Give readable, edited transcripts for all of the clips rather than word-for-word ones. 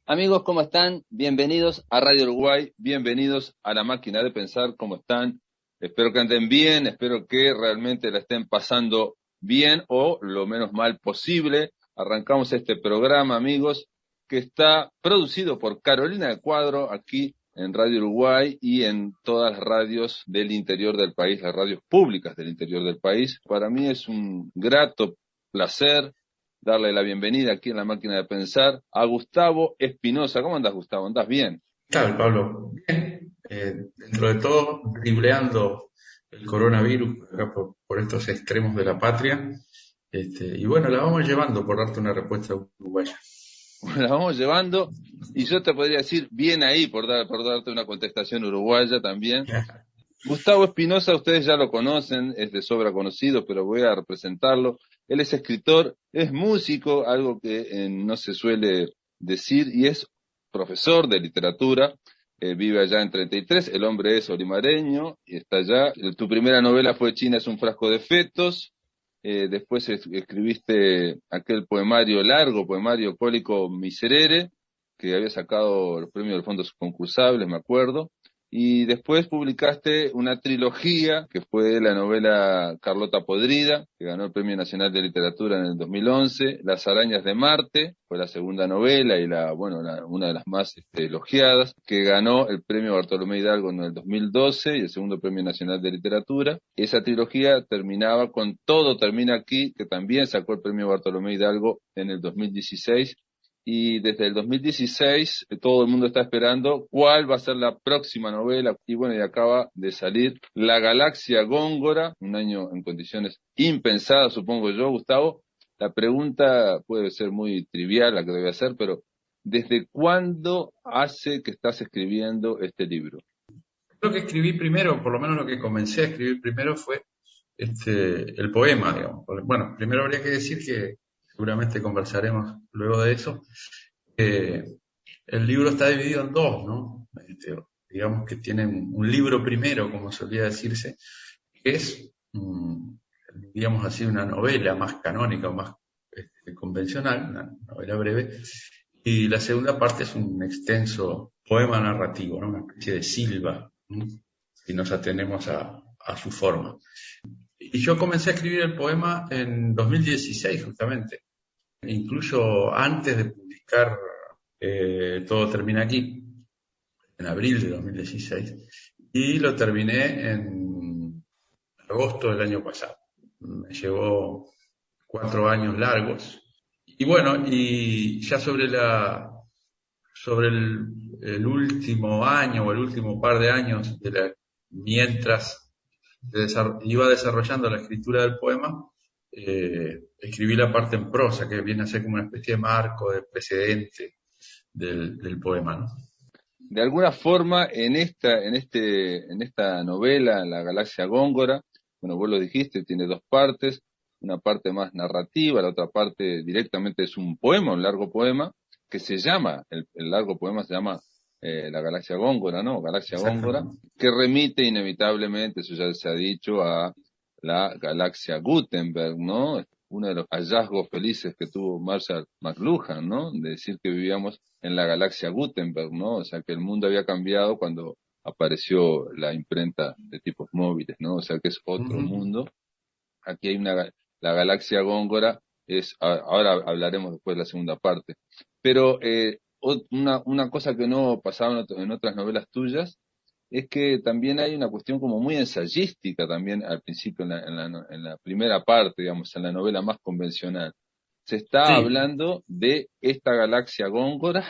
Amigos, ¿cómo están? Bienvenidos a Radio Uruguay, bienvenidos a La Máquina de Pensar, ¿cómo están? Espero que anden bien, espero que realmente la estén pasando bien o lo menos mal posible. Arrancamos este programa, amigos, que está producido por Carolina de Cuadro aquí en Radio Uruguay y en todas las radios del interior del país, las radios públicas del interior del país. Para mí es un grato placer darle la bienvenida aquí en La Máquina de Pensar a Gustavo Espinosa. ¿Cómo andas, Gustavo? ¿Andás bien? ¿Qué tal, Pablo? Bien, dentro de todo, dribleando el coronavirus acá por estos extremos de la patria. Y bueno, la vamos llevando por darte una respuesta uruguaya. Bueno, la vamos llevando y yo te podría decir bien ahí por darte una contestación uruguaya también. Gustavo Espinosa, ustedes ya lo conocen, es de sobra conocido, pero voy a representarlo. Él es escritor, es músico, algo que no se suele decir, y es profesor de literatura. Vive allá en 33, el hombre es olimareño y está allá. Tu primera novela fue China es un frasco de fetos. Después escribiste aquel poemario largo, poemario Cólico Miserere, que había sacado el premio de los fondos concursables, me acuerdo. Y después publicaste una trilogía, que fue la novela Carlota Podrida, que ganó el Premio Nacional de Literatura en el 2011. Las arañas de Marte, fue la segunda novela y una de las más elogiadas, que ganó el Premio Bartolomé Hidalgo en el 2012 y el segundo Premio Nacional de Literatura. Esa trilogía terminaba con Todo termina aquí, que también sacó el Premio Bartolomé Hidalgo en el 2016. Y desde el 2016 todo el mundo está esperando cuál va a ser la próxima novela. Y bueno, y acaba de salir La Galaxia Góngora, un año en condiciones impensadas, supongo yo, Gustavo. La pregunta puede ser muy trivial, la que debe hacer, pero ¿desde cuándo hace que estás escribiendo este libro? Lo que escribí primero, por lo menos lo que comencé a escribir primero fue el poema, digamos. Bueno, primero habría que decir que seguramente conversaremos luego de eso. eh, el libro está dividido en dos, ¿no? Digamos que tienen un libro primero, como solía decirse, que es, digamos así, una novela más canónica o más convencional, una novela breve, y la segunda parte es un extenso poema narrativo, ¿no? Una especie de silva, ¿no? Si nos atenemos a su forma. Y yo comencé a escribir el poema en 2016, justamente, incluso antes de publicar Todo termina aquí, en abril de 2016, y lo terminé en agosto del año pasado. Me llevó 4 años largos. Y bueno, y ya sobre el último año o el último par de años mientras iba desarrollando la escritura del poema, escribí la parte en prosa, que viene a ser como una especie de marco, de precedente del poema, ¿no? De alguna forma, en esta novela, La Galaxia Góngora, bueno, vos lo dijiste, tiene dos partes, una parte más narrativa, la otra parte directamente es un poema, un largo poema, que se llama, el largo poema se llama La Galaxia Góngora, ¿no? Galaxia Góngora, Exactamente. que remite inevitablemente, eso ya se ha dicho, a la Galaxia Gutenberg, ¿no? Uno de los hallazgos felices que tuvo Marshall McLuhan, ¿no? De decir que vivíamos en la galaxia Gutenberg, ¿no? O sea, que el mundo había cambiado cuando apareció la imprenta de tipos móviles, ¿no? O sea, que es otro Ujú. mundo. Aquí hay la galaxia Góngora, ahora hablaremos después de la segunda parte. Pero una cosa que no pasaba en otras novelas tuyas es que también hay una cuestión como muy ensayística también al principio en la primera parte, digamos, en la novela más convencional. Se está Sí, hablando de esta galaxia Góngora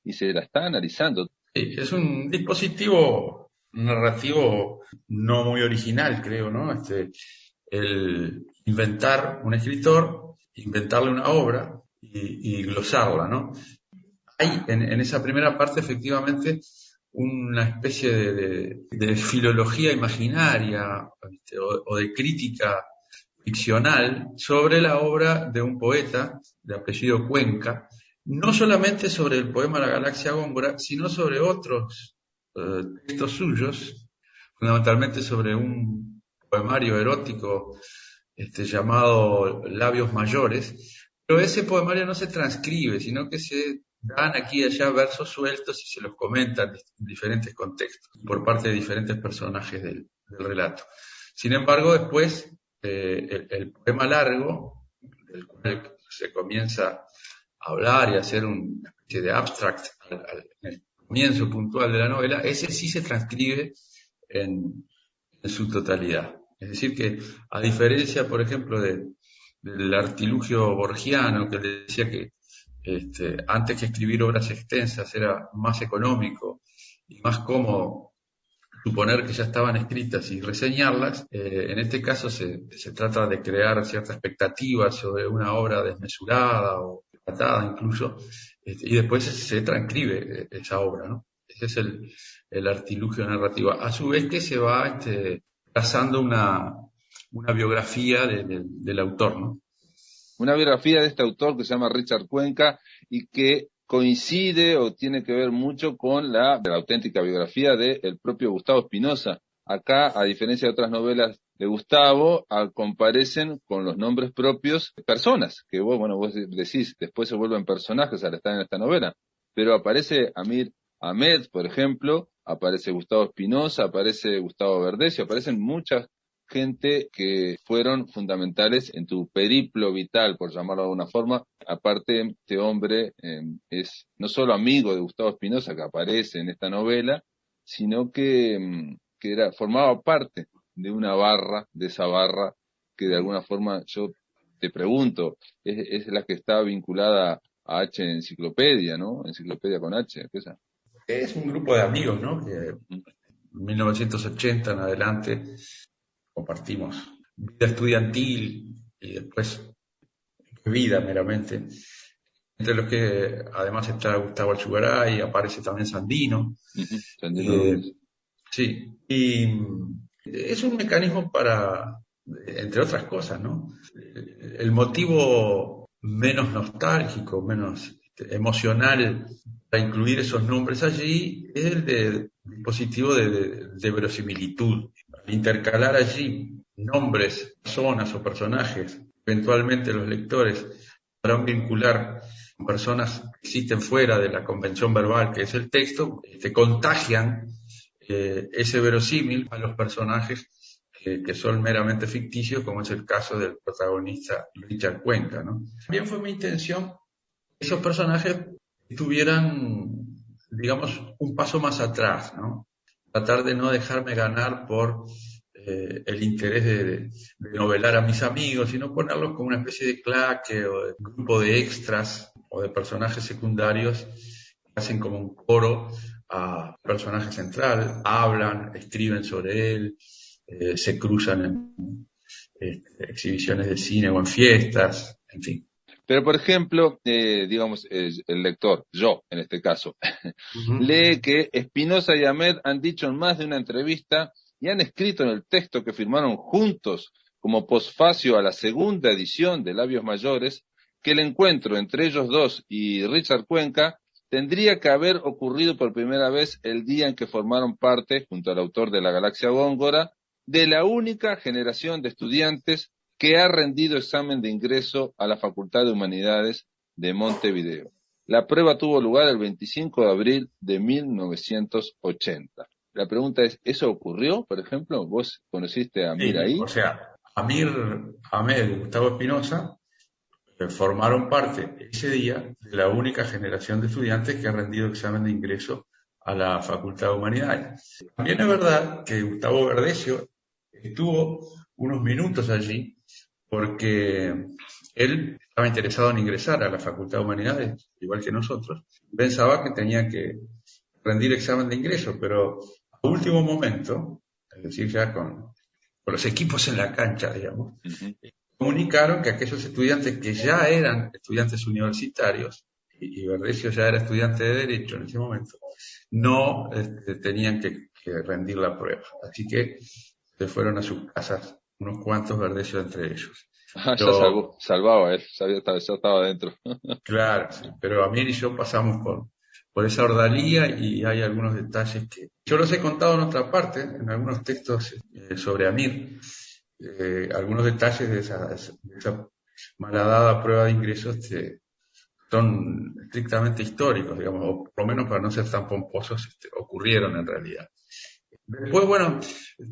y se la está analizando. sí, es un dispositivo narrativo no muy original, creo, ¿no? El inventar un escritor, inventarle una obra y glosarla, ¿no? Hay en esa primera parte efectivamente una especie de filología imaginaria, ¿viste? O de crítica ficcional sobre la obra de un poeta de apellido Cuenca, no solamente sobre el poema La Galaxia Góngora, sino sobre otros textos suyos, fundamentalmente sobre un poemario erótico llamado Labios Mayores, pero ese poemario no se transcribe, sino que se dan aquí y allá versos sueltos y se los comentan en diferentes contextos, por parte de diferentes personajes del relato. Sin embargo, después, el poema largo, del cual se comienza a hablar y a hacer una especie de abstract en el comienzo puntual de la novela, ese sí se transcribe en su totalidad. Es decir, que a diferencia, por ejemplo, del artilugio borgiano, que decía que antes que escribir obras extensas era más económico y más cómodo suponer que ya estaban escritas y reseñarlas, en este caso se trata de crear cierta expectativa sobre una obra desmesurada o tratada incluso, y después se transcribe esa obra, ¿no? Ese es el artilugio narrativo. A su vez que se va trazando una biografía del autor, ¿no? Una biografía de este autor que se llama Richard Cuenca y que coincide o tiene que ver mucho con la auténtica biografía del propio Gustavo Espinosa. Acá, a diferencia de otras novelas de Gustavo, comparecen con los nombres propios de personas, que vos decís, después se vuelven personajes al estar en esta novela. Pero aparece Amir Ahmed, por ejemplo, aparece Gustavo Espinosa, aparece Gustavo Verdecio, aparecen muchas gente que fueron fundamentales en tu periplo vital, por llamarlo de alguna forma. Aparte, este hombre es no solo amigo de Gustavo Espinosa, que aparece en esta novela, sino que formaba parte de una barra, de esa barra que de alguna forma yo te pregunto, es la que está vinculada a H Enciclopedia, ¿no? Enciclopedia con H, ¿qué es esa? Es un grupo de amigos, ¿no? Que en 1980 en adelante compartimos vida estudiantil y después vida meramente, entre los que además está Gustavo Alzugaray, aparece también Sandino. Sandino Eh, Núñez. sí, y es un mecanismo para, entre otras cosas, ¿no? El motivo menos nostálgico, menos emocional para incluir esos nombres allí es el dispositivo de verosimilitud. Al intercalar allí nombres, personas o personajes, eventualmente los lectores podrán vincular con personas que existen fuera de la convención verbal que es el texto, contagian ese verosímil a los personajes que son meramente ficticios, como es el caso del protagonista Richard Cuenca, ¿no? También fue mi intención que esos personajes tuvieran, digamos, un paso más atrás, ¿no? Tratar de no dejarme ganar por el interés de novelar a mis amigos, sino ponerlos como una especie de claque o de grupo de extras o de personajes secundarios que hacen como un coro a personaje central, hablan, escriben sobre él, se cruzan en exhibiciones de cine o en fiestas, en fin. Pero, por ejemplo, digamos, el lector, yo en este caso, Uh-huh. lee que Espinosa y Ahmed han dicho en más de una entrevista y han escrito en el texto que firmaron juntos como posfacio a la segunda edición de Labios Mayores, que el encuentro entre ellos dos y Richard Cuenca tendría que haber ocurrido por primera vez el día en que formaron parte, junto al autor de La Galaxia Góngora, de la única generación de estudiantes que ha rendido examen de ingreso a la Facultad de Humanidades de Montevideo. La prueba tuvo lugar el 25 de abril de 1980. La pregunta es, ¿eso ocurrió, por ejemplo? ¿Vos conociste a Amir Sí, ahí? o sea, Amir Ahmed y Gustavo Espinosa formaron parte ese día de la única generación de estudiantes que ha rendido examen de ingreso a la Facultad de Humanidades. También es verdad que Gustavo Verdecio estuvo unos minutos allí porque él estaba interesado en ingresar a la Facultad de Humanidades, igual que nosotros. Pensaba que tenía que rendir examen de ingreso, pero a último momento, es decir, ya con los equipos en la cancha, digamos, Uh-huh. comunicaron que aquellos estudiantes que ya eran estudiantes universitarios, y Verdecio ya era estudiante de Derecho en ese momento, no tenían que rendir la prueba. Así que se fueron a sus casas, unos cuantos Verdecio entre ellos. Ah, ya Pero, salvaba él, ya estaba adentro. claro, sí, pero Amir y yo pasamos por esa ordalía y hay algunos detalles que yo los he contado en otra parte, en algunos textos sobre Amir, algunos detalles de esa malhadada prueba de ingresos son estrictamente históricos, digamos, o por lo menos para no ser tan pomposos, ocurrieron en realidad. Después, bueno,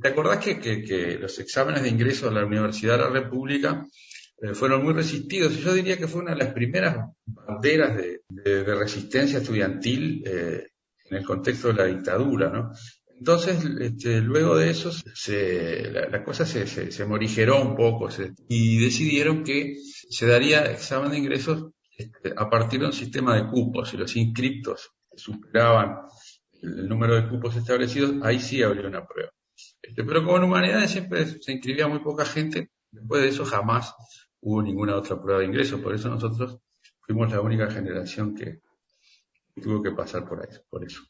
¿te acordás que los exámenes de ingreso a la Universidad de la República fueron muy resistidos? Yo diría que fue una de las primeras banderas de resistencia estudiantil en el contexto de la dictadura, ¿no? Entonces, luego de eso, la cosa se morigeró un poco y decidieron que se daría examen de ingresos a partir de un sistema de cupos, y los inscriptos que superaban el número de cupos establecidos, ahí sí habría una prueba. Pero como en humanidades siempre se inscribía muy poca gente, después de eso jamás hubo ninguna otra prueba de ingreso, por eso nosotros fuimos la única generación que tuvo que pasar por ahí, por eso.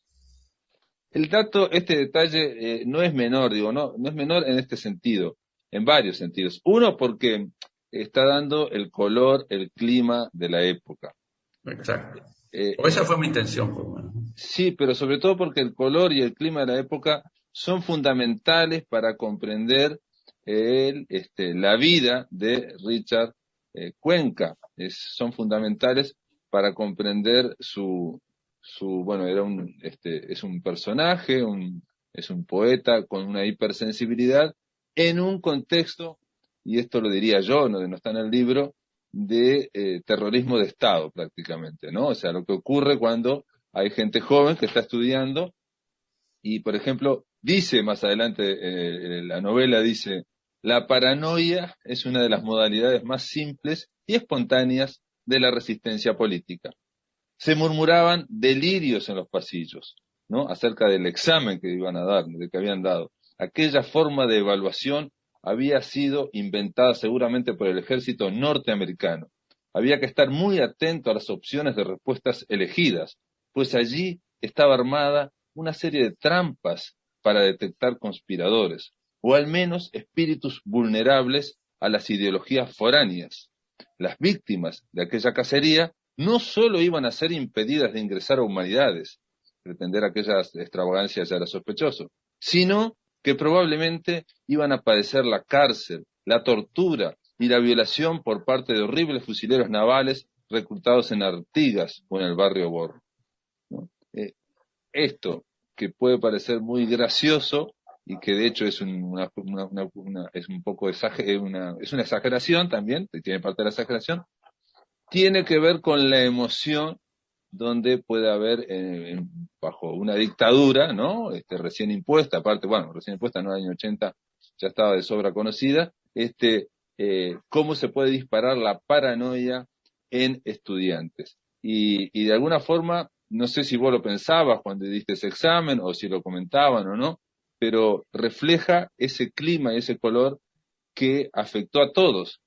El dato, este detalle, no es menor, digo, no es menor en este sentido, en varios sentidos. Uno, porque está dando el color, el clima de la época. Exacto. Eh, O esa fue mi intención, por lo menos. sí, pero sobre todo porque el color y el clima de la época son fundamentales para comprender la vida de Richard Cuenca. Son fundamentales para comprender bueno, es un personaje, es un poeta con una hipersensibilidad en un contexto, y esto lo diría yo, no está en el libro, de terrorismo de Estado prácticamente, ¿no? O sea, lo que ocurre cuando hay gente joven que está estudiando y, por ejemplo, dice más adelante, la novela dice, la paranoia es una de las modalidades más simples y espontáneas de la resistencia política. Se murmuraban delirios en los pasillos, ¿no? Acerca del examen que iban a dar, de que habían dado. Aquella forma de evaluación había sido inventada seguramente por el ejército norteamericano. Había que estar muy atento a las opciones de respuestas elegidas, pues allí estaba armada una serie de trampas para detectar conspiradores, o al menos espíritus vulnerables a las ideologías foráneas. Las víctimas de aquella cacería no solo iban a ser impedidas de ingresar a humanidades, pretender aquellas extravagancias ya era sospechoso, sino que probablemente iban a padecer la cárcel, la tortura y la violación por parte de horribles fusileros navales reclutados en Artigas o en el barrio Borro, ¿no? Esto, que puede parecer muy gracioso y que de hecho es es un poco es una exageración también, tiene parte de la exageración, tiene que ver con la emoción donde puede haber, bajo una dictadura, ¿no? Recién impuesta, aparte, bueno, recién impuesta en el año 80 ya estaba de sobra conocida, cómo se puede disparar la paranoia en estudiantes. Y de alguna forma, no sé si vos lo pensabas cuando diste ese examen o si lo comentaban o no, pero refleja ese clima y ese color que afectó a todos.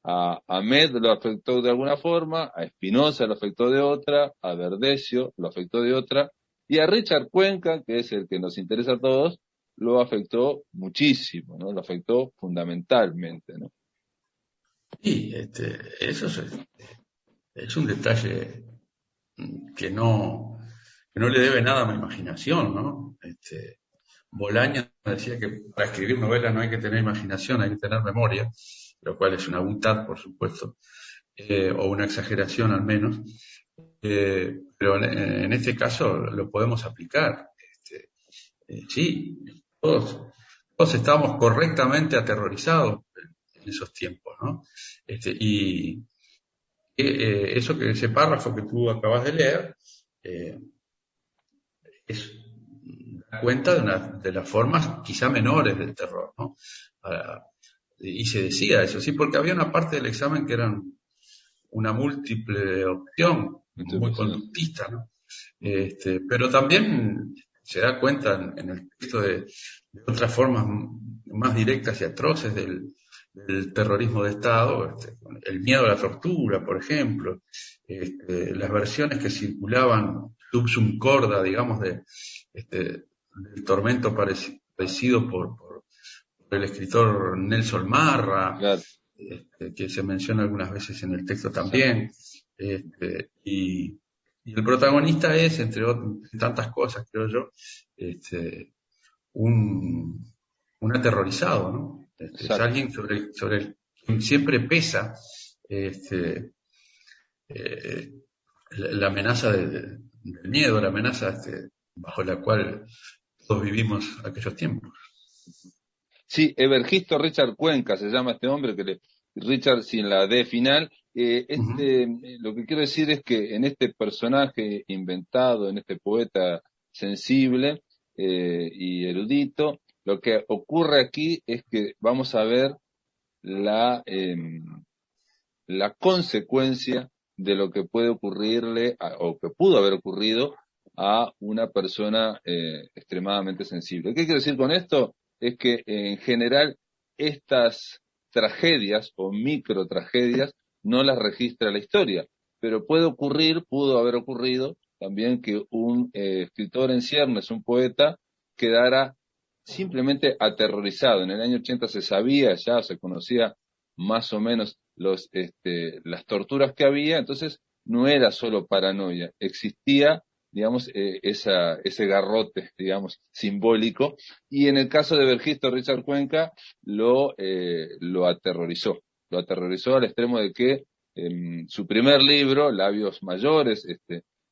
A Med lo afectó de alguna forma, a Espinosa lo afectó de otra, a Verdecio lo afectó de otra, y a Richard Cuenca, que es el que nos interesa a todos, lo afectó muchísimo, ¿no? Lo afectó fundamentalmente, ¿no? Y eso es un detalle que no le debe nada a mi imaginación, ¿no? Bolaño decía que para escribir novelas no hay que tener imaginación, hay que tener memoria, lo cual es una butad, por supuesto, o una exageración al menos, pero en este caso lo podemos aplicar. Sí, todos, todos estábamos correctamente aterrorizados en esos tiempos, ¿no? Y eso ese párrafo que tú acabas de leer, eh, es da cuenta de las formas quizá menores del terror, ¿no? Ah, y se decía eso, sí, porque había una parte del examen que era una múltiple opción, muy Interpretación. conductista, ¿no? Pero también se da cuenta en el texto de otras formas más directas y atroces del terrorismo de Estado, el miedo a la tortura, por ejemplo, las versiones que circulaban subsum corda, digamos, del tormento parecido por el escritor Nelson Marra, Claro, que se menciona algunas veces en el texto exacto. también, y el protagonista es, entre tantas cosas, creo yo, este, un, un aterrorizado, ¿no? Es Exacto. alguien sobre el quien siempre pesa este, la amenaza del miedo, la amenaza bajo la cual todos vivimos aquellos tiempos. Sí, Evargisto Richard Cuenca se llama este hombre, Richard sin la D final. Ujú. Lo que quiero decir es que en este personaje inventado, en este poeta sensible y erudito, lo que ocurre aquí es que vamos a ver la, la consecuencia de lo que puede ocurrirle o que pudo haber ocurrido a una persona extremadamente sensible. ¿Qué quiero decir con esto? Es que en general estas tragedias o micro tragedias no las registra la historia, pero puede ocurrir, pudo haber ocurrido también que un escritor en ciernes, un poeta, quedara simplemente aterrorizado. En el año 80 se sabía ya, se conocía más o menos las torturas que había, entonces no era solo paranoia, existía, digamos, ese garrote, digamos, simbólico, y en el caso de Vergisto Richard Cuenca lo aterrorizó al extremo de que en su primer libro, Labios Mayores,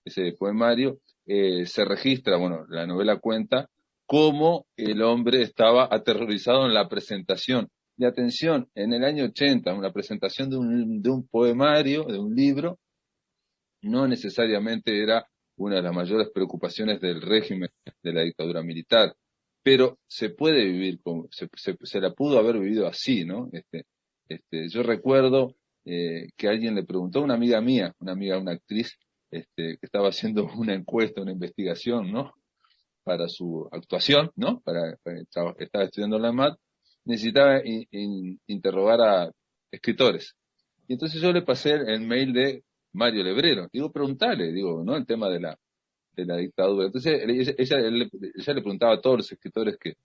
ese poemario, se registra, bueno, la novela cuenta cómo el hombre estaba aterrorizado en la presentación. Y atención, en el año 80, una presentación de un poemario, de un libro, no necesariamente era una de las mayores preocupaciones del régimen de la dictadura militar, pero se puede vivir, se la pudo haber vivido así, ¿no? Yo recuerdo que alguien le preguntó a una amiga mía, una actriz, que estaba haciendo una encuesta, una investigación, ¿no? Para su actuación, ¿no? Estaba estudiando la MAT, necesitaba interrogar a escritores. Y entonces yo le pasé el mail de Mario Lebrero. Digo, preguntale, digo, ¿no? El tema de la dictadura. Entonces ella le preguntaba a todos los escritores que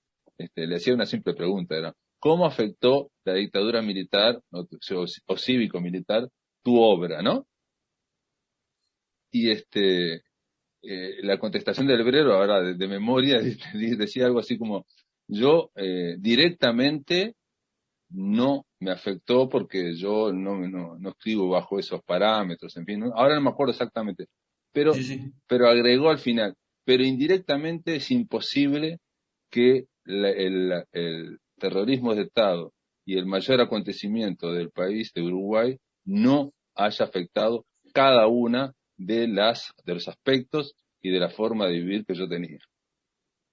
le hacía una simple pregunta, era, ¿cómo afectó la dictadura militar o cívico-militar tu obra, ¿no? Y la contestación del Lebrero, ahora de memoria, decía algo así como, yo directamente no me afectó porque yo no escribo bajo esos parámetros, en fin, ahora no me acuerdo exactamente, Sí, sí, pero agregó al final, pero indirectamente es imposible que el terrorismo de Estado y el mayor acontecimiento del país, de Uruguay, no haya afectado cada una de los aspectos y de la forma de vivir que yo tenía.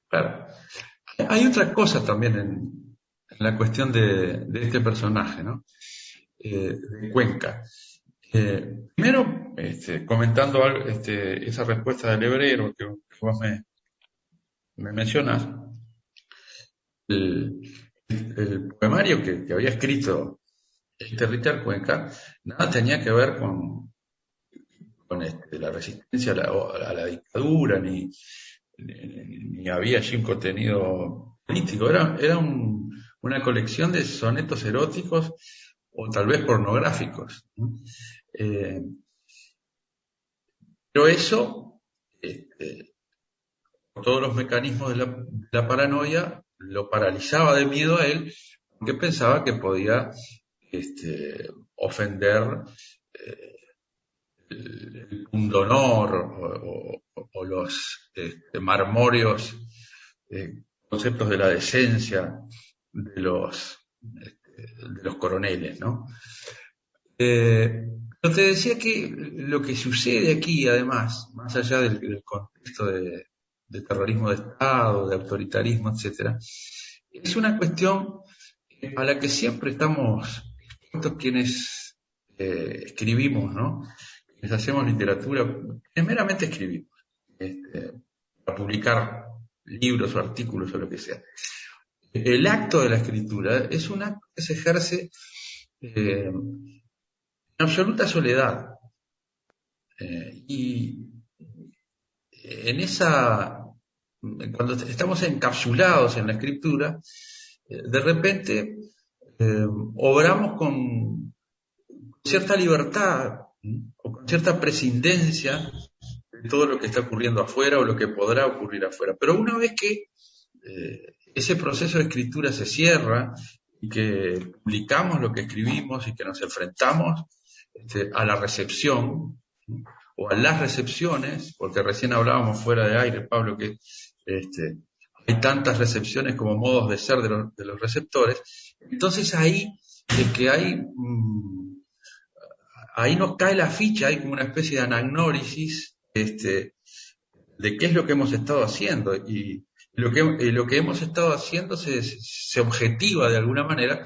claro. Hay otra cosa también en la cuestión de este personaje, ¿no? De Cuenca. Primero, comentando esa respuesta del hebrero que vos me mencionas, el, el poemario que había escrito Richard Cuenca, nada tenía que ver con la resistencia a la dictadura, ni había allí un contenido político, era una colección de sonetos eróticos o tal vez pornográficos, ¿no? Eh, pero eso, con todos los mecanismos de la paranoia, lo paralizaba de miedo a él, porque pensaba que podía ofender eh, el pundonor o los marmóreos conceptos de la decencia de los coroneles, ¿no? Yo te decía que lo que sucede aquí, además, más allá del contexto de terrorismo de Estado, de autoritarismo, etcétera, es una cuestión a la que siempre estamos expuestos quienes escribimos, ¿no? Quienes hacemos literatura, quienes meramente escribimos, para publicar libros o artículos o lo que sea. El acto de la escritura es un acto que se ejerce en absoluta soledad. Y en cuando estamos encapsulados en la escritura, de repente obramos con cierta libertad, ¿sí? O con cierta prescindencia de todo lo que está ocurriendo afuera o lo que podrá ocurrir afuera. Pero una vez que ese proceso de escritura se cierra y que publicamos lo que escribimos y que nos enfrentamos a la recepción, ¿sí? o a las recepciones, porque recién hablábamos fuera de aire, Pablo, que hay tantas recepciones como modos de ser de los receptores. Entonces ahí es que ahí nos cae la ficha, hay como una especie de anagnórisis de qué es lo que hemos estado haciendo. Y lo que hemos estado haciendo se objetiva de alguna manera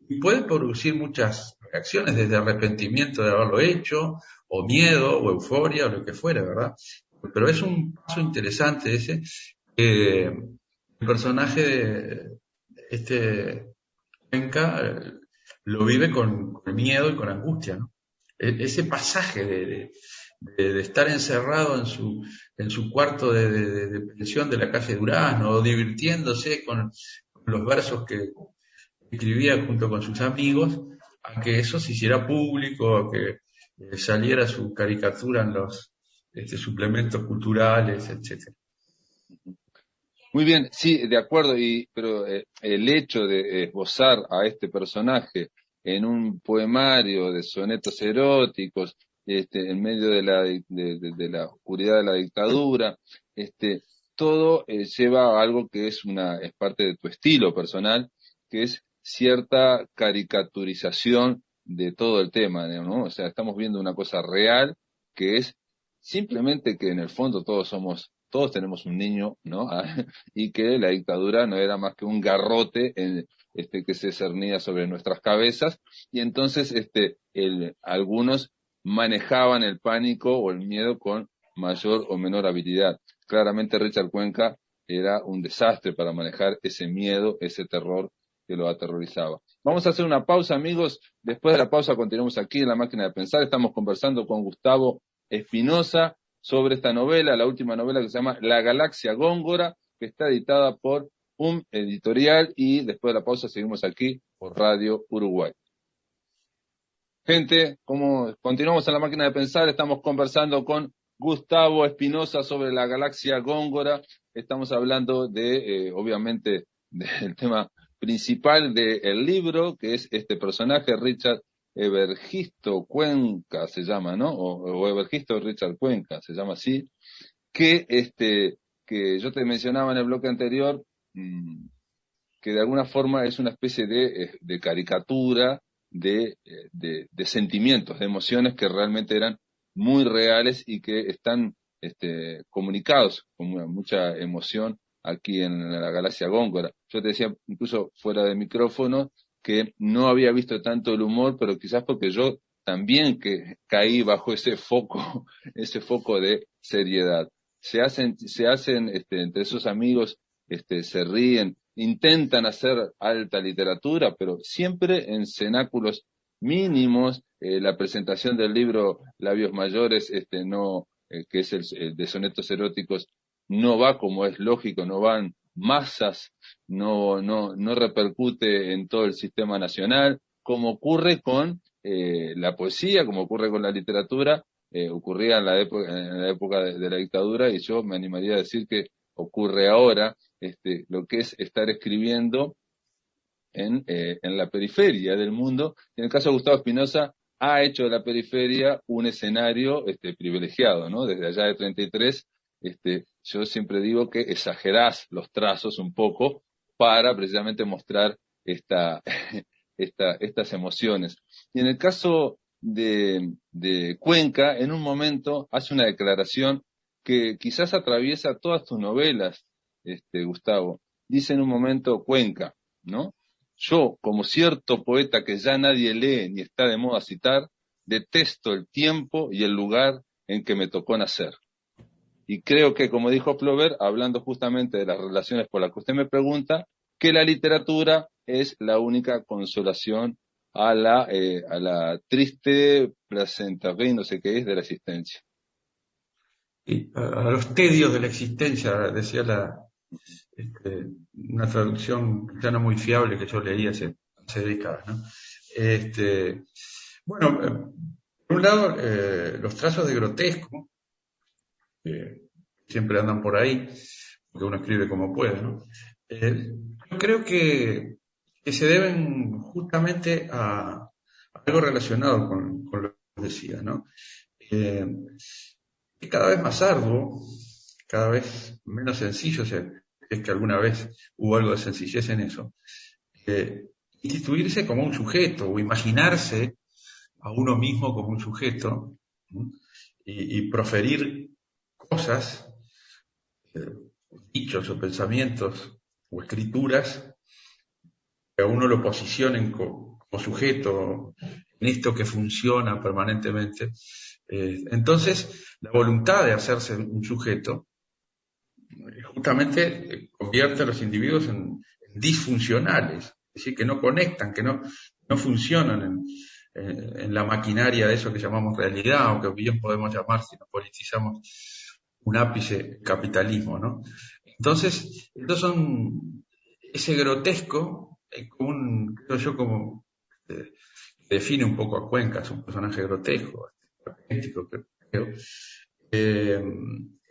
y puede producir muchas reacciones, desde arrepentimiento de haberlo hecho, o miedo, o euforia, o lo que fuera, ¿verdad? Pero es un paso interesante ese. El personaje de Cuenca lo vive con miedo y con angustia, ¿no? Ese pasaje de estar encerrado en su cuarto de pensión de la calle Durazno, o divirtiéndose con los versos que escribía junto con sus amigos, a que eso se hiciera público, a que saliera su caricatura en los suplementos culturales, etcétera. Muy bien, sí, de acuerdo, pero el hecho de esbozar a este personaje en un poemario de sonetos eróticos, en medio de la oscuridad de la dictadura, todo lleva a algo que es parte de tu estilo personal, que es cierta caricaturización de todo el tema, ¿no? O sea, estamos viendo una cosa real que es simplemente que en el fondo todos tenemos un niño, ¿no? Y que la dictadura no era más que un garrote que se cernía sobre nuestras cabezas, y entonces algunos manejaban el pánico o el miedo con mayor o menor habilidad. Claramente Richard Cuenca era un desastre para manejar ese miedo, ese terror que lo aterrorizaba. Vamos a hacer una pausa, amigos. Después de la pausa continuamos aquí en La Máquina de Pensar. Estamos conversando con Gustavo Espinosa sobre esta novela, la última novela que se llama La Galaxia Góngora, que está editada por un editorial, y después de la pausa seguimos aquí por Radio Uruguay. Gente, como continuamos en La Máquina de Pensar, estamos conversando con Gustavo Espinosa sobre La Galaxia Góngora. Estamos hablando obviamente, del tema principal del libro, que es este personaje, Richard Evargisto Cuenca se llama, ¿no? O Evargisto Richard Cuenca, se llama así, que yo te mencionaba en el bloque anterior, que de alguna forma es una especie de caricatura de sentimientos, de emociones que realmente eran muy reales y que están comunicados con mucha emoción aquí en la Galaxia Góngora. Yo te decía, incluso fuera de micrófono, que no había visto tanto el humor, pero quizás porque yo también que caí bajo ese foco, ese foco de seriedad. Se hacen entre esos amigos, se ríen, intentan hacer alta literatura, pero siempre en cenáculos mínimos. La presentación del libro Labios Mayores, no, que es el de sonetos eróticos, no va como es lógico, no van masas, no repercute en todo el sistema nacional, como ocurre con la poesía, como ocurre con la literatura. Ocurría en la época de la dictadura, y yo me animaría a decir que ocurre ahora, lo que es estar escribiendo en la periferia del mundo. En el caso de Gustavo Espinosa, ha hecho de la periferia un escenario privilegiado, ¿no? Desde allá de 33, yo siempre digo que exagerás los trazos un poco para precisamente mostrar esta, estas emociones. Y en el caso de Cuenca, en un momento hace una declaración que quizás atraviesa todas tus novelas, Gustavo. Dice en un momento Cuenca, ¿no? Yo, como cierto poeta que ya nadie lee ni está de moda citar, detesto el tiempo y el lugar en que me tocó nacer. Y creo que, como dijo Flaubert, hablando justamente de las relaciones por las que usted me pregunta, que la literatura es la única consolación a la triste placenta, no sé qué es, de la existencia. Y a los tedios de la existencia, decía una traducción ya no muy fiable que yo leí hace décadas, ¿no? Bueno, por un lado, los trazos de grotesco, que siempre andan por ahí, porque uno escribe como puede, ¿no? Yo creo que se deben justamente a algo relacionado con lo que decía, ¿no? es cada vez más arduo, cada vez menos sencillo, si es que alguna vez hubo algo de sencillez en eso, instituirse como un sujeto o imaginarse a uno mismo como un sujeto, ¿no? Y proferir cosas, eh, dichos o pensamientos o escrituras que a uno lo posicionen como sujeto en esto que funciona permanentemente. Entonces, la voluntad de hacerse un sujeto justamente convierte a los individuos en disfuncionales, es decir, que no conectan, que no funcionan en la maquinaria de eso que llamamos realidad, o que bien podemos llamar, si nos politizamos, un ápice capitalismo, ¿no? Entonces, estos son ese grotesco, creo yo, como define un poco a Cuenca, es un personaje grotesco, auténtico, creo. Eh,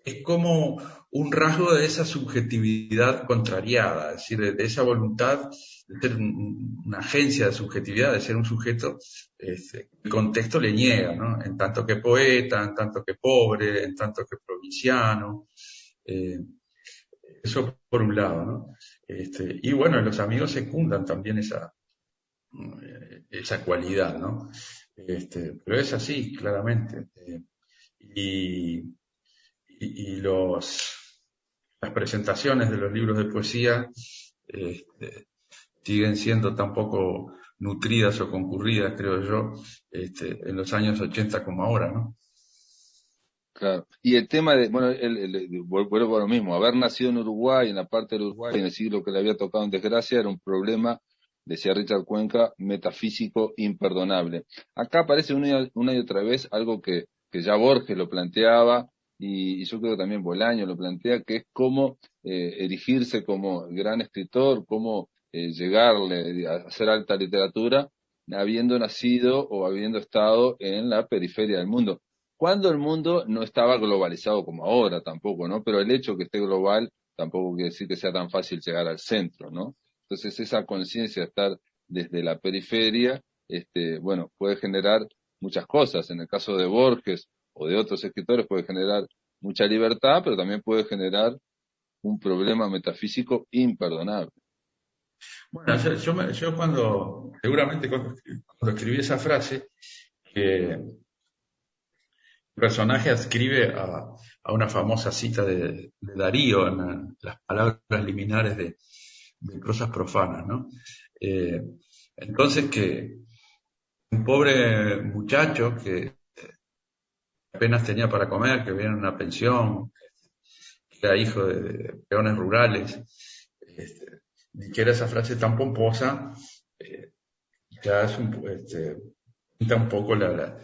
es como un rasgo de esa subjetividad contrariada, es decir, de esa voluntad de ser una agencia de subjetividad, de ser un sujeto, el contexto le niega, ¿no? En tanto que poeta, en tanto que pobre, en tanto que provinciano. eh, Eso por un lado, ¿no? Y bueno, los amigos secundan también esa cualidad, ¿no? Pero es así, claramente. Y, y las presentaciones de los libros de poesía siguen siendo tan poco nutridas o concurridas, creo yo, en los años 80 como ahora, ¿no? Claro. Y el tema de, bueno, vuelvo a lo mismo, haber nacido en Uruguay, en la parte del Uruguay, en el siglo que le había tocado en desgracia, era un problema, decía Richard Cuenca, metafísico imperdonable. Acá aparece una y otra vez algo que ya Borges lo planteaba, y yo creo que también Bolaño lo plantea, que es cómo erigirse como gran escritor, cómo llegarle a hacer alta literatura, habiendo nacido o habiendo estado en la periferia del mundo cuando el mundo no estaba globalizado como ahora tampoco, ¿no? Pero el hecho que esté global tampoco quiere decir que sea tan fácil llegar al centro, ¿no? Entonces esa conciencia de estar desde la periferia, bueno, puede generar muchas cosas. En el caso de Borges o de otros escritores puede generar mucha libertad, pero también puede generar un problema metafísico imperdonable. Bueno, yo seguramente cuando escribí esa frase, que el personaje adscribe a una famosa cita de Darío en las palabras liminares de prosas profanas, ¿no? Eh, entonces que un pobre muchacho que apenas tenía para comer, que vivía en una pensión, que era hijo de peones rurales, dijera esa frase tan pomposa, eh, ya pinta un poco la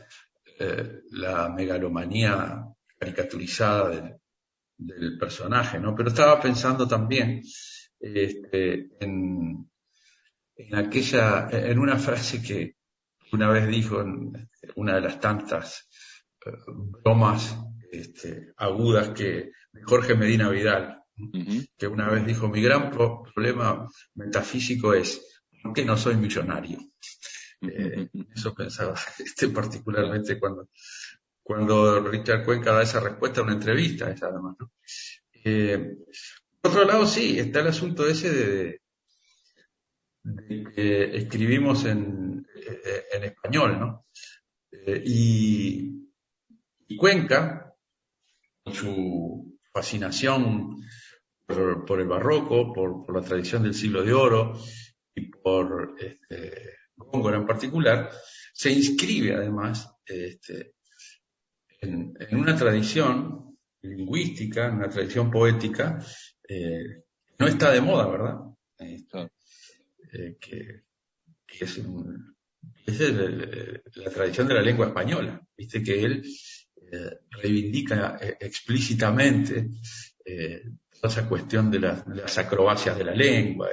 megalomanía caricaturizada del personaje, ¿no? Pero estaba pensando también en una frase que una vez dijo en una de las tantas bromas agudas de Jorge Medina Vidal, Ujú. que una vez dijo: mi gran problema metafísico es ¿por qué no soy millonario? Eso pensaba Claro. particularmente cuando Richard Cuenca da esa respuesta a una entrevista, esa además, ¿no? Por otro lado, sí, está el asunto ese de que escribimos en español, ¿no? Y Cuenca, con su fascinación por el barroco, por la tradición del siglo de oro y por Góngora en particular, se inscribe además en una tradición lingüística, en una tradición poética, no está de moda, ¿verdad? Claro. Que es la tradición de la lengua española. Viste que él reivindica explícitamente toda esa cuestión de las acrobacias de la lengua.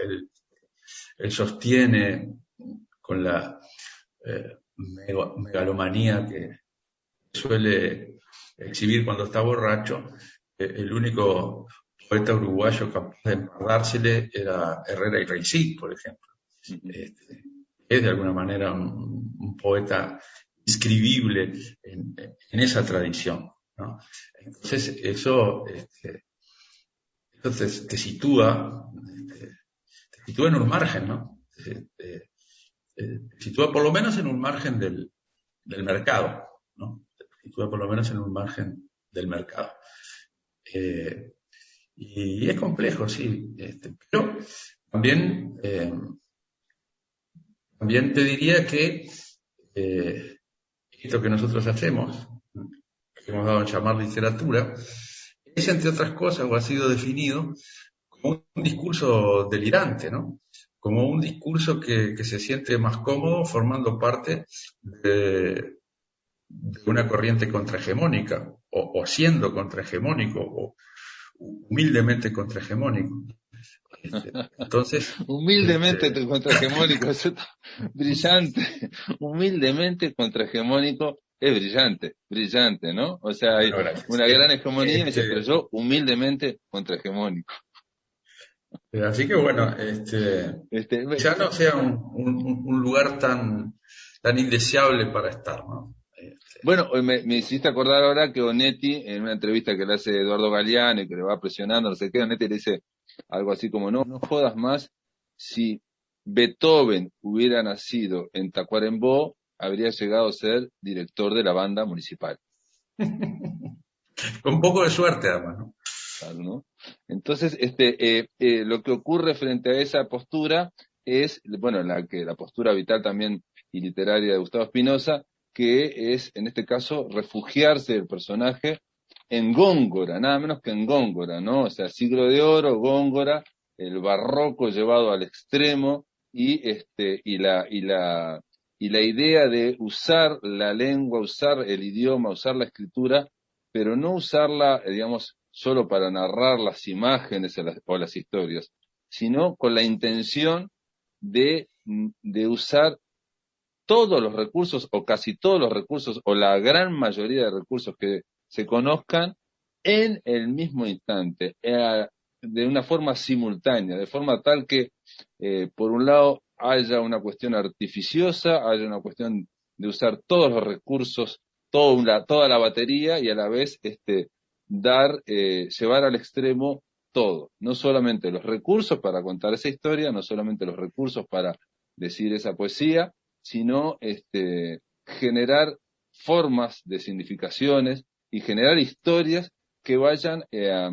Él sostiene con la megalomanía que suele exhibir cuando está borracho, el único poeta uruguayo capaz de empardársele era Herrera y Reisig, por ejemplo. Ujú. Es de alguna manera un poeta inscribible en esa tradición. ¿no? Entonces, eso te sitúa, te sitúa en un margen, ¿no? Te sitúa por lo menos en un margen del mercado, ¿no? Te sitúa por lo menos en un margen del mercado. Y es complejo, sí, pero también, también te diría que esto que nosotros hacemos, que hemos dado en llamar literatura, es, entre otras cosas, o ha sido definido como un discurso delirante, ¿no? Como un discurso que se siente más cómodo formando parte de una corriente contrahegemónica, o siendo contrahegemónico, o humildemente contrahegemónico. Entonces, Humildemente contrahegemónico, eso está brillante. Humildemente contrahegemónico es brillante, brillante, ¿no? O sea, hay bueno, gracias. una gran hegemonía, dice, pero yo humildemente contrahegemónico. Así que bueno, Este, ya no sea un lugar tan indeseable para estar, ¿no? bueno, me hiciste acordar ahora que Onetti, en una entrevista que le hace Eduardo Galeano y que le va presionando, no sé qué, Onetti le dice algo así como, no, no jodas más, si Beethoven hubiera nacido en Tacuarembó, habría llegado a ser director de la banda municipal. Con un poco de suerte, además, ¿no? Claro, ¿no? Entonces, lo que ocurre frente a esa postura es, bueno, la postura vital también y literaria de Gustavo Espinosa, que es, en este caso, refugiarse del personaje en Góngora, nada menos que en Góngora, ¿no? O sea, siglo de oro, Góngora, el barroco llevado al extremo y la idea de usar la lengua, usar el idioma, usar la escritura, pero no usarla, digamos, solo para narrar las imágenes o las historias, sino con la intención de usar todos los recursos o casi todos los recursos o la gran mayoría de recursos que se conozcan en el mismo instante, de una forma simultánea, de forma tal que, por un lado, haya una cuestión artificiosa, haya una cuestión de usar todos los recursos, toda la batería y a la vez llevar al extremo todo, no solamente los recursos para contar esa historia, no solamente los recursos para decir esa poesía, sino generar formas de significaciones y generar historias que vayan a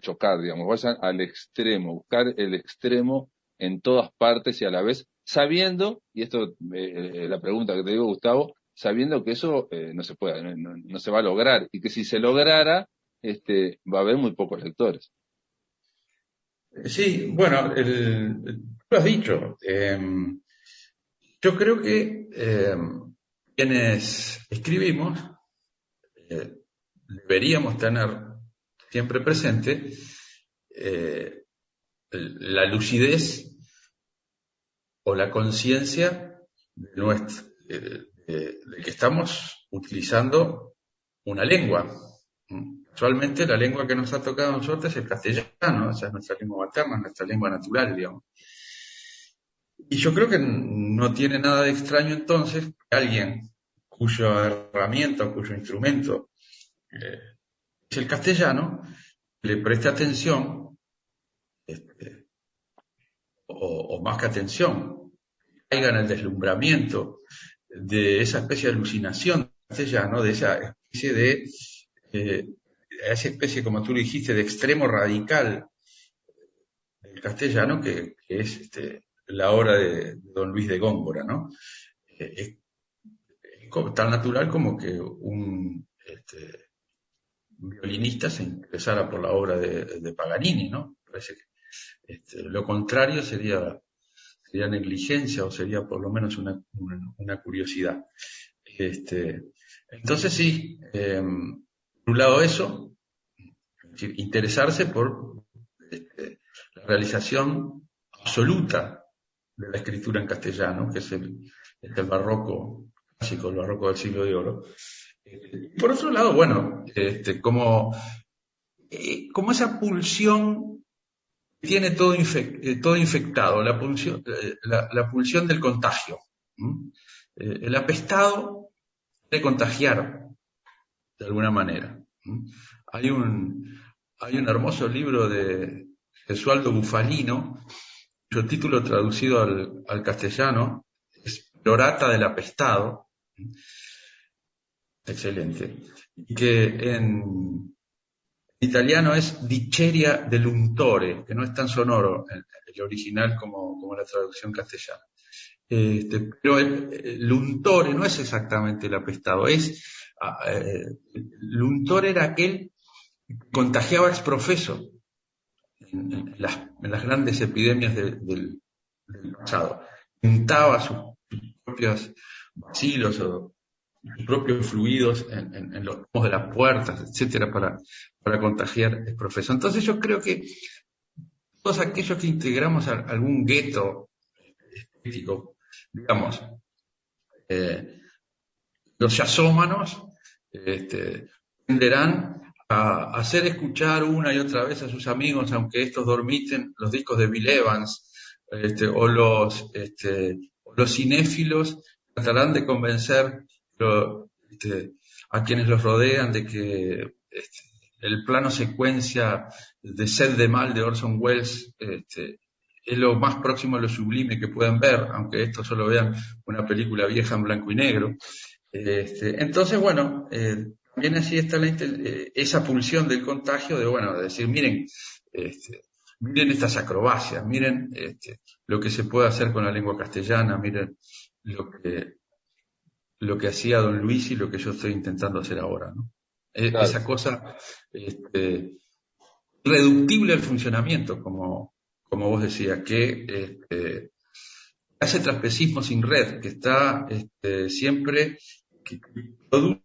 chocar, digamos, vayan al extremo, buscar el extremo en todas partes y a la vez sabiendo, y esto la pregunta que te digo, Gustavo, sabiendo que eso no se puede, no se va a lograr, y que si se lograra, va a haber muy pocos lectores. Sí, bueno, lo has dicho. Yo creo que quienes escribimos eh, deberíamos tener siempre presente eh, la lucidez o la conciencia de que estamos utilizando una lengua. Actualmente la lengua que nos ha tocado a nosotros es el castellano, esa es nuestra lengua materna, nuestra lengua natural, digamos. Y yo creo que no tiene nada de extraño entonces que alguien cuya herramienta o cuyo instrumento es el castellano le preste atención, este, o más que atención, caiga en el deslumbramiento de esa especie de alucinación castellano, de esa especie, como tú lo dijiste, de extremo radical del castellano, que es la obra de Don Luis de Góngora, ¿no? Es tan natural como que un violinista se interesara por la obra de Paganini, ¿no? Parece que lo contrario sería negligencia o sería por lo menos una curiosidad. Entonces sí, por un lado eso, es decir, interesarse por la realización absoluta de la escritura en castellano, que es el barroco clásico, el barroco del siglo de oro. Por otro lado, bueno, como esa pulsión que tiene todo infectado, la pulsión del contagio. El apestado quiere contagiar, de alguna manera. Hay un hermoso libro de Gesualdo Bufalino, cuyo título traducido al castellano es Florata del Apestado, excelente, y que en italiano es Diceria dell'untore, que no es tan sonoro en el original como la traducción castellana. Pero el untore no es exactamente el apestado, el untore era aquel que contagiaba ex profeso en las grandes epidemias del pasado. Untaba sus propios vacilos o sus propios fluidos en los pomos de las puertas, etcétera, para contagiar ex profeso. Entonces yo creo que todos aquellos que integramos algún gueto político, digamos, los yasómanos, tenderán a hacer escuchar una y otra vez a sus amigos, aunque estos dormiten, los discos de Bill Evans, o los cinéfilos tratarán de convencer a quienes los rodean de que el plano secuencia de Sed de Mal de Orson Welles es lo más próximo a lo sublime que pueden ver, aunque estos solo vean una película vieja en blanco y negro. Entonces, bueno, también así está esa pulsión del contagio de decir, miren, miren estas acrobacias, miren lo que se puede hacer con la lengua castellana, miren lo que hacía Don Luis y lo que yo estoy intentando hacer ahora, ¿no? Claro. Esa cosa reductible al funcionamiento, como vos decías, que hace trapecismo sin red, que está siempre, que produce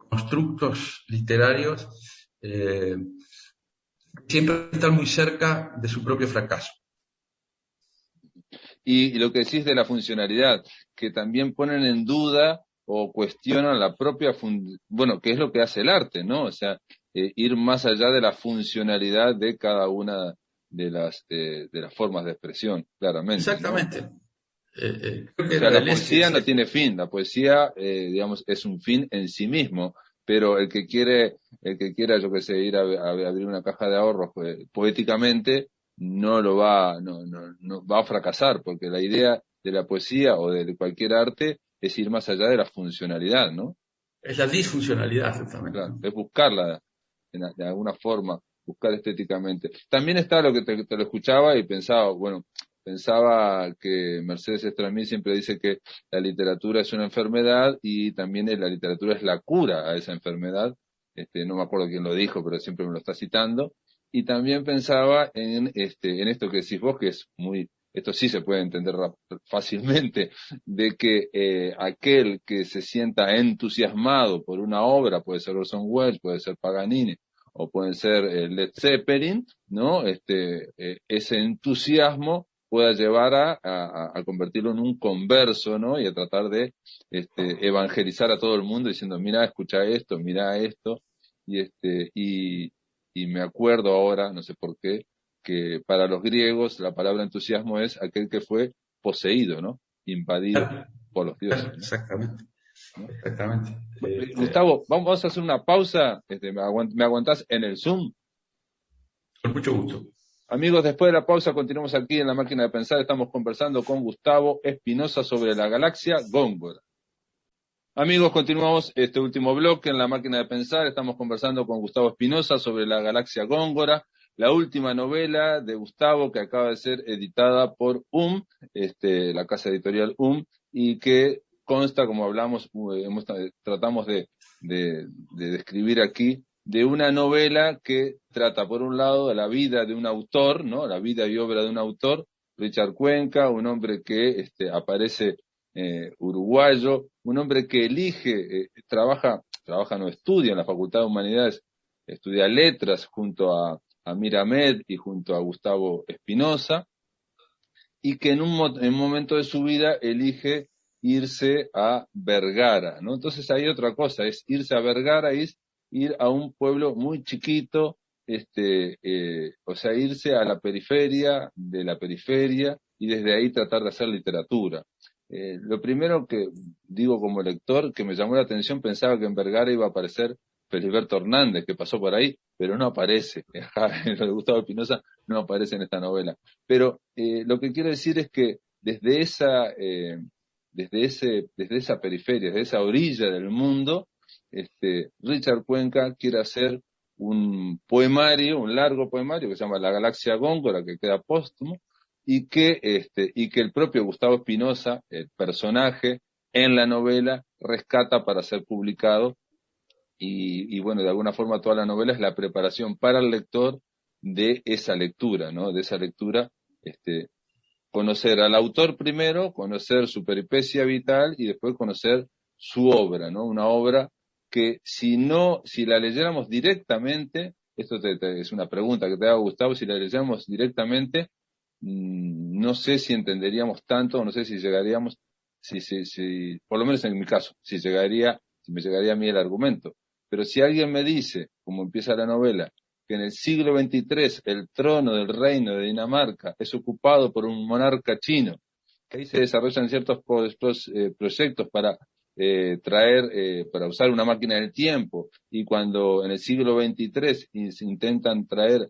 constructos literarios siempre están muy cerca de su propio fracaso. Y lo que decís de la funcionalidad, que también ponen en duda o cuestionan la propia, bueno, que es lo que hace el arte, ¿no? O sea, ir más allá de la funcionalidad de cada una de las formas de expresión, claramente, ¿no? Exactamente. Creo O que sea, la Deleuze poesía no decía, tiene fin, la poesía, digamos, es un fin en sí mismo, pero el que quiera, yo qué sé, ir a abrir una caja de ahorros poéticamente, no lo va, no va a fracasar, porque la idea de la poesía o de cualquier arte es ir más allá de la funcionalidad, ¿no? es la disfuncionalidad, exactamente, Claro, ¿no? es buscarla de alguna forma, buscar estéticamente. También está lo que te lo escuchaba y pensaba, bueno, pensaba que Mercedes Estramí siempre dice que la literatura es una enfermedad y también la literatura es la cura a esa enfermedad. No me acuerdo quién lo dijo, pero siempre me lo está citando. Y también pensaba en esto que decís vos, que es muy, esto sí se puede entender fácilmente, de que aquel que se sienta entusiasmado por una obra, puede ser Orson Welles, puede ser Paganini, o pueden ser Led Zeppelin, ¿no? Ese entusiasmo pueda llevar a convertirlo en un converso, ¿no? Y a tratar de evangelizar a todo el mundo diciendo, mira, escucha esto, mira esto, y y me acuerdo ahora, no sé por qué, que para los griegos la palabra entusiasmo es aquel que fue poseído, ¿no? Invadido Claro, por los dioses, claro, ¿no? exactamente, ¿No? exactamente. Gustavo, vamos a hacer una pausa. Me aguantás en el Zoom? Con mucho gusto. Amigos, después de la pausa continuamos aquí en la máquina de pensar. Estamos conversando con Gustavo Espinosa sobre la galaxia Góngora. Amigos, continuamos este último bloque en la máquina de pensar. Estamos conversando con Gustavo Espinosa sobre la galaxia Góngora, la última novela de Gustavo que acaba de ser editada por la casa editorial y que consta, como hablamos, tratamos de describir aquí, de una novela que trata, por un lado, de la vida de un autor, ¿no? La vida y obra de un autor, Richard Cuenca, un hombre que aparece uruguayo, un hombre que elige, no estudia en la Facultad de Humanidades, estudia letras junto a Miramed y junto a Gustavo Espinosa, y que en un momento de su vida elige irse a Vergara, ¿no? Entonces hay otra cosa, es irse a Vergara, es ir a un pueblo muy chiquito, o sea, irse a la periferia de la periferia y desde ahí tratar de hacer literatura. Lo primero que digo como lector, que me llamó la atención, pensaba que en Vergara iba a aparecer Feliberto Hernández, que pasó por ahí, pero no aparece. En lo de Gustavo Espinosa no aparece en esta novela. Pero lo que quiero decir es que desde esa periferia, desde esa orilla del mundo, Richard Cuenca quiere hacer un poemario, un largo poemario que se llama La Galaxia Góngora, que queda póstumo, y que el propio Gustavo Espinosa, el personaje, en la novela, rescata para ser publicado, y bueno, de alguna forma toda la novela es la preparación para el lector de esa lectura, ¿no? De esa lectura, conocer al autor primero, conocer su peripecia vital y después conocer su obra, ¿no? Una obra que si la leyéramos directamente, es una pregunta que te hago, Gustavo, si la leyéramos directamente, no sé si entenderíamos tanto, no sé si llegaríamos, por lo menos en mi caso, si me llegaría a mí el argumento. Pero si alguien me dice, como empieza la novela, que en el siglo XXIII el trono del reino de Dinamarca es ocupado por un monarca chino, que ahí se desarrollan ciertos proyectos para usar una máquina del tiempo, y cuando en el siglo XXIII se intentan traer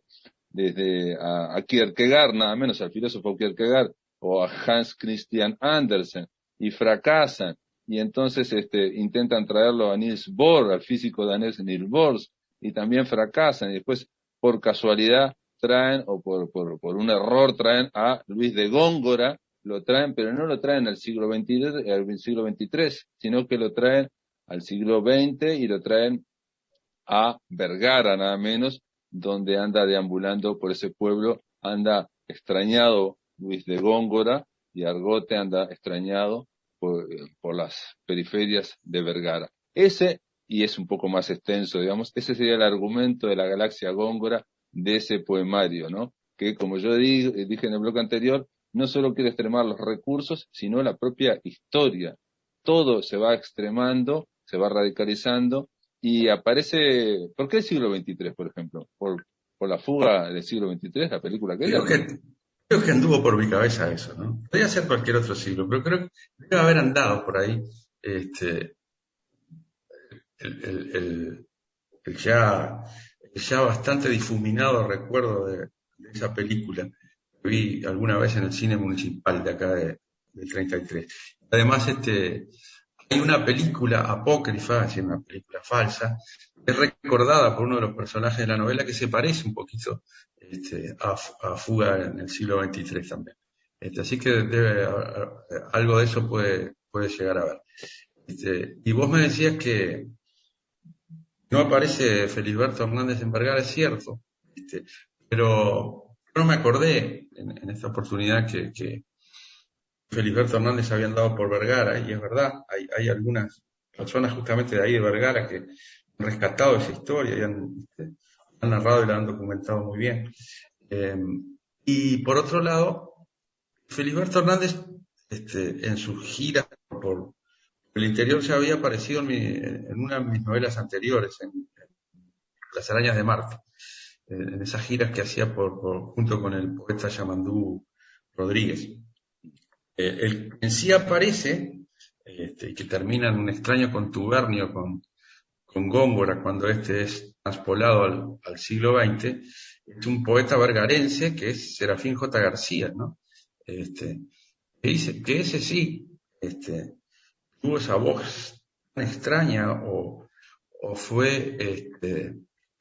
desde a Kierkegaard, nada menos al filósofo Kierkegaard, o a Hans Christian Andersen, y fracasan, y entonces intentan traerlo a Niels Bohr, al físico danés Niels Bohr, y también fracasan, y después por casualidad traen, o por un error traen a Luis de Góngora, lo traen, pero no lo traen al siglo XXIII, sino que lo traen al siglo XX, y lo traen a Vergara, nada menos, donde anda deambulando por ese pueblo, anda extrañado Luis de Góngora, y Argote anda extrañado por las periferias de Vergara. Y es un poco más extenso, digamos, ese sería el argumento de la Galaxia Góngora, de ese poemario, ¿no? Que, como yo dije en el bloque anterior, no solo quiere extremar los recursos, sino la propia historia. Todo se va extremando, se va radicalizando, y aparece. ¿Por qué el siglo XXIII, por ejemplo? ¿Por la fuga del siglo XXIII, la película aquella, Creo no? creo que anduvo por mi cabeza eso, ¿no? Podría ser cualquier otro siglo, pero creo que debe haber andado por ahí este, el, el ya, el ya bastante difuminado recuerdo de esa película que vi alguna vez en el cine municipal de acá del 33. Además, hay una película apócrifa, es decir, una película falsa, que es recordada por uno de los personajes de la novela que se parece un poquito a Fuga en el siglo XXIII también. Así que algo de eso puede llegar a ver. Y vos me decías que no aparece Feliberto Hernández en Vergara, es cierto, este, pero no me acordé en esta oportunidad que Feliberto Hernández había andado por Vergara, y es verdad, hay algunas personas justamente de ahí de Vergara que han rescatado esa historia y han narrado y la han documentado muy bien. Eh, y por otro lado, Feliberto Hernández, en sus giras por el interior, ya había aparecido en una de mis novelas anteriores, en Las Arañas de Marte, en esas giras que hacía junto con el poeta Yamandú Rodríguez. El en sí aparece, y que termina en un extraño contubernio con Góngora cuando este es transpolado al siglo XX, es un poeta vergarense que es Serafín J. García, ¿no? Que dice que ese sí, tuvo esa voz tan extraña, o fue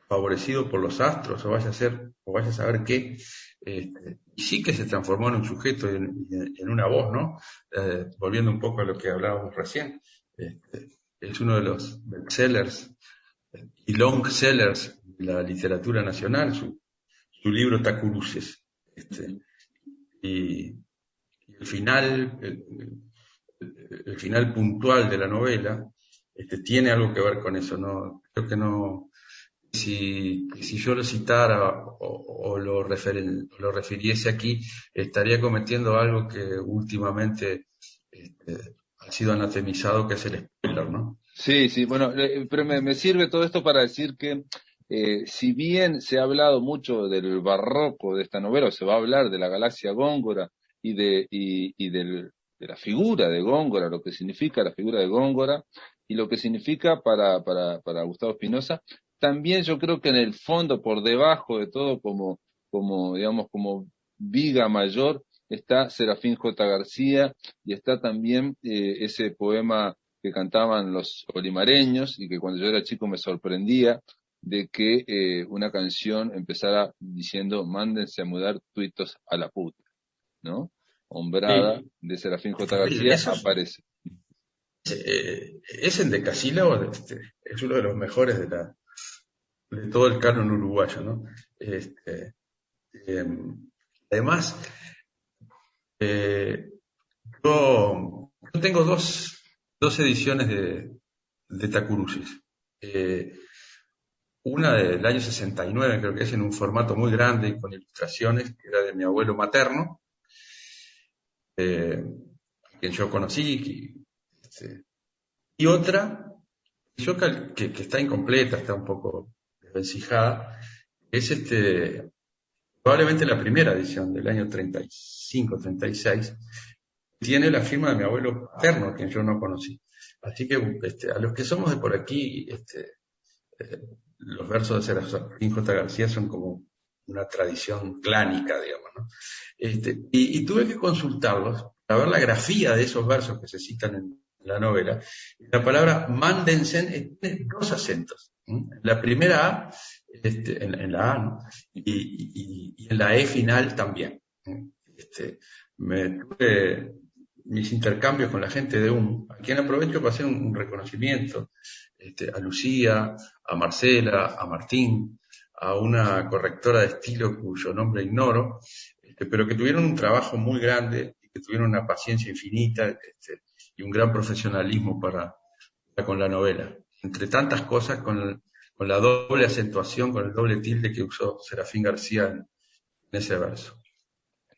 favorecido por los astros, o vaya a saber qué, y sí que se transformó en un sujeto y en una voz, ¿no? Volviendo un poco a lo que hablábamos recién, es uno de los bestsellers y long sellers de la literatura nacional, su libro Tacuruces. Y el final, el final puntual de la novela, tiene algo que ver con eso, ¿no? Creo que no, si yo lo citara o lo refiriese aquí, estaría cometiendo algo que últimamente ha sido anatemizado, que es el spoiler, ¿no? Sí, sí, bueno, pero me sirve todo esto para decir que, si bien se ha hablado mucho del barroco de esta novela, o se va a hablar de la Galaxia Góngora y del la figura de Góngora, lo que significa la figura de Góngora y lo que significa para Gustavo Espinosa. También yo creo que en el fondo, por debajo de todo, digamos, como viga mayor, está Serafín J. García y está también ese poema que cantaban los olimareños y que cuando yo era chico me sorprendía de que una canción empezara diciendo mándense a mudar tuitos a la puta, ¿no? Hombrada Sí, de Serafín J. terrible. García Eso aparece. es en decasílabo, es uno de los mejores de todo el canon uruguayo, ¿no? Este, eh, además, eh, yo tengo dos ediciones de Tacurusis. Eh, una del año 69, creo que es en un formato muy grande y con ilustraciones, que era de mi abuelo materno, a quien yo conocí, este, y otra que está incompleta, está un poco desvencijada, es probablemente la primera edición del año 35, 36, tiene la firma de mi abuelo paterno, quien yo no conocí. Así que a los que somos de por aquí, eh, los versos de Serafín J. García son como una tradición clánica, digamos, ¿no? Y tuve que consultarlos para ver la grafía de esos versos que se citan en la novela. La palabra Mandensen tiene dos acentos. La primera A, en la A, ¿no? Y en la E final también. Tuve mis intercambios con la gente de a quien aprovecho para hacer un reconocimiento, a Lucía, a Marcela, a Martín, a una correctora de estilo cuyo nombre ignoro, pero que tuvieron un trabajo muy grande y que tuvieron una paciencia infinita, y un gran profesionalismo para con la novela. Entre tantas cosas, con la doble acentuación, con el doble tilde que usó Serafín García en ese verso.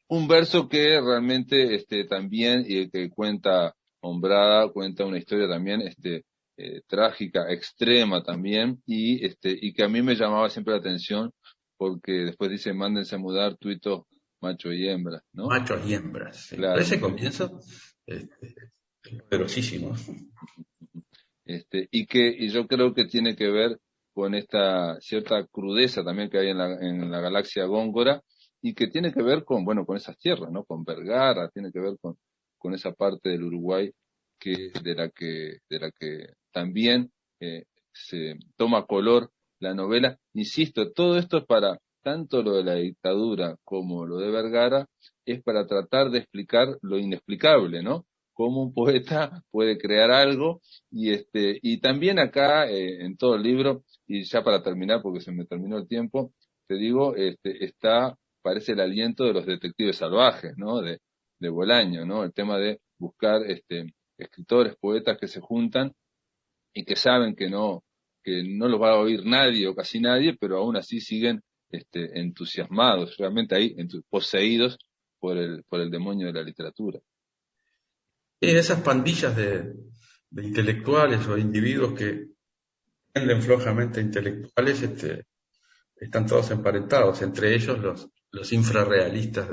Un verso que realmente también, y que cuenta Hombrada, cuenta una historia también trágica, extrema también, y que a mí me llamaba siempre la atención, porque después dice, mándense a mudar tuitos macho y hembra, ¿no? Machos y hembras. Sí. Pero Claro, ese comienzo este, es poderosísimo. y yo creo que tiene que ver con esta cierta crudeza también que hay en la galaxia Góngora, y que tiene que ver bueno, con esas tierras, ¿no? Con Vergara, tiene que ver con esa parte del Uruguay de la que también se toma color la novela. Insisto, todo esto es tanto lo de la dictadura como lo de Vergara, es para tratar de explicar lo inexplicable, ¿no? Cómo un poeta puede crear algo y también acá, en todo el libro, y ya para terminar, porque se me terminó el tiempo, te digo, parece el aliento de los detectives salvajes, ¿no? De Bolaño, ¿no? El tema de buscar, escritores, poetas que se juntan y que saben que no los va a oír nadie o casi nadie, pero aún así siguen, entusiasmados, realmente ahí, poseídos por el demonio de la literatura. En esas pandillas de intelectuales o de individuos que tienden flojamente a intelectuales, están todos emparentados, entre ellos los infrarrealistas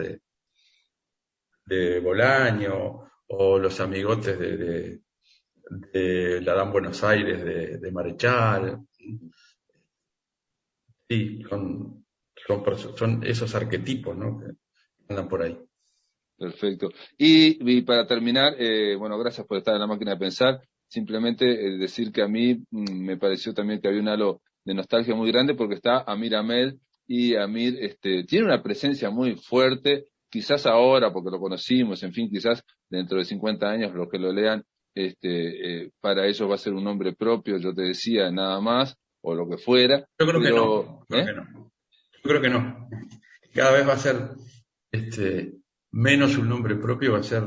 de Bolaño o los amigotes de la Dan Buenos Aires de Marechal. Sí, son esos arquetipos, ¿no? Que andan por ahí. Perfecto. Y para terminar, bueno, gracias por estar en la máquina de pensar. Simplemente decir que a mí me pareció también que había un halo de nostalgia muy grande porque está Amir Ahmed y Amir tiene una presencia muy fuerte, quizás ahora porque lo conocimos, en fin, quizás dentro de 50 años los que lo lean, para ellos va a ser un nombre propio, yo te decía, nada más, o lo que fuera, Yo creo que pero, no, creo que no. Yo creo que no. Cada vez va a ser este, menos un nombre propio, va a ser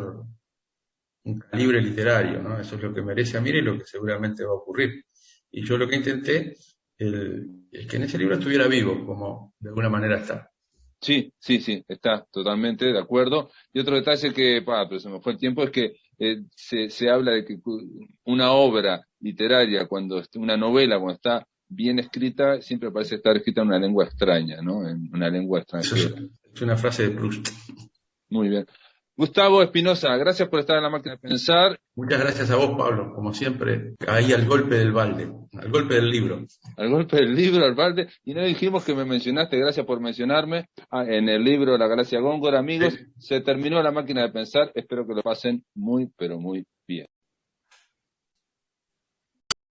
un calibre literario, ¿no? Eso es lo que merece a mí y lo que seguramente va a ocurrir. Y yo lo que intenté es que en ese libro estuviera vivo, como de alguna manera está. Sí, sí, sí, está totalmente de acuerdo. Y otro detalle pero se me fue el tiempo, es que se habla de que una obra literaria, una novela, cuando está bien escrita, siempre parece estar escrita en una lengua extraña, ¿no? En una lengua Eso es, extranjera. es una frase de Proust. Muy bien. Gustavo Espinosa, gracias por estar en la máquina de pensar. Muchas gracias a vos, Pablo, como siempre, ahí al golpe del balde, al golpe del libro. Al golpe del libro, al balde, y no dijimos que me mencionaste, gracias por mencionarme, en el libro La Galaxia Góngora. Amigos, Sí. se terminó la máquina de pensar, espero que lo pasen muy, pero muy bien.